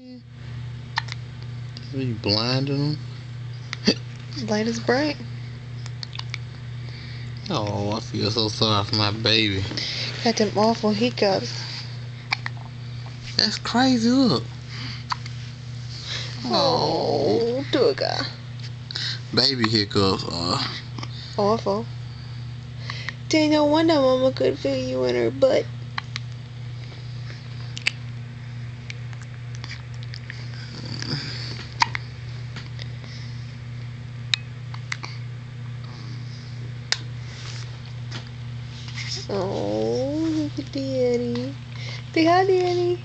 Are you blinding them? Light as bright. Oh, I feel so sorry for my baby. Got them awful hiccups. That's crazy, look. Oh, Durga. Baby hiccups are Awful. Dang, no wonder Mama could feel you in her butt. Oh, look at Daddy. Say hi, Daddy.